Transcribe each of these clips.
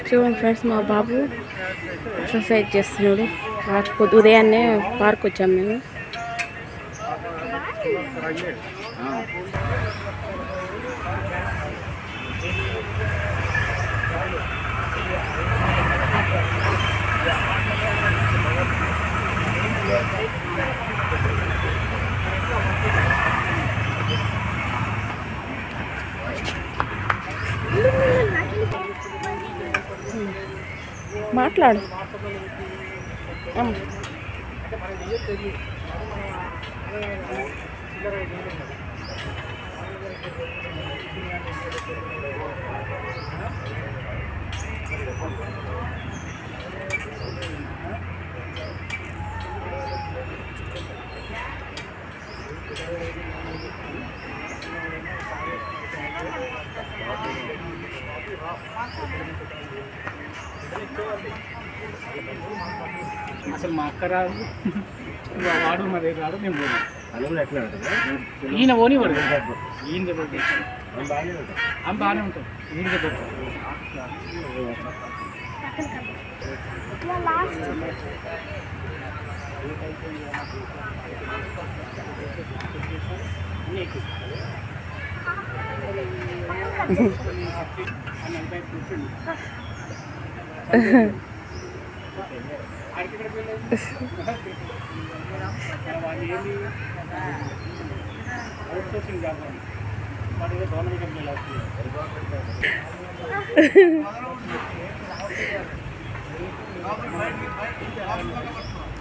చూడండి ఫ్రెండ్స్, మా బాబు ఎక్సర్సైజ్ చేస్తున్నాడు. ఉదయాన్నే పార్క్ వచ్చాము మేము. మాట్లాడు. అసలు మా అక్క రాదు, వాడు మా దగ్గర రాడు, మేము పోయినా ఈయన పోనివాడు. ఈయన బాగానే ఉంటుంది. ఈయన దగ్గర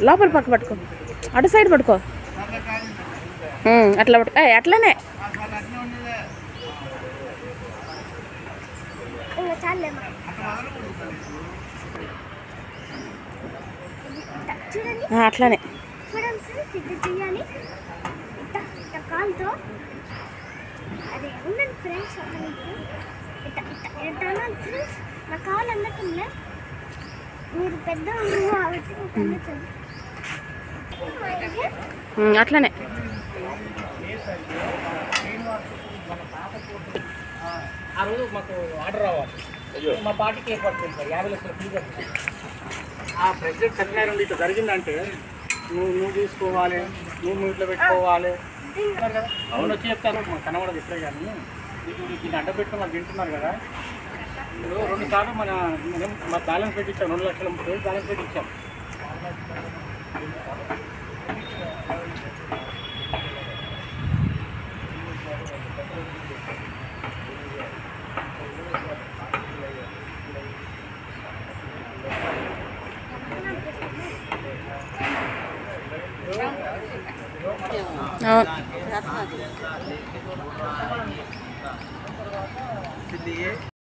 లోపల పక్క పట్టుకో, అటు సైడ్ పట్టుకో, అట్లా పట్టుకో. అట్లనే అట్లానే కాలుతో అదే ఉండండి ఫ్రెండ్స్. ఫ్రెండ్స్ నా కాలు అన్నట్టుందా, మీరు పెద్ద అట్లనే ఆ రోజు మాకు ఆర్డర్ రావాలి. మా పార్టీకి ఏర్పాటు చేశారు 50 లక్షల ఫీజు. ఆ ప్రెసిడెంట్ సత్యనారాయణ ఇట్లా జరిగిందంటే నువ్వు తీసుకోవాలి, నువ్వు ఇంట్లో పెట్టుకోవాలి కదా. అవును వచ్చి చెప్తాను, మాకు కనబడదు ఇప్పుడే. కానీ దీన్ని అడ్డ పెట్టుకుని మాకు తింటున్నారు కదా. ఇప్పుడు 2 సార్లు మా బ్యాలెన్స్ పెట్టించాం, 2,30,000 బ్యాలెన్స్ పెట్టించాం. అవును.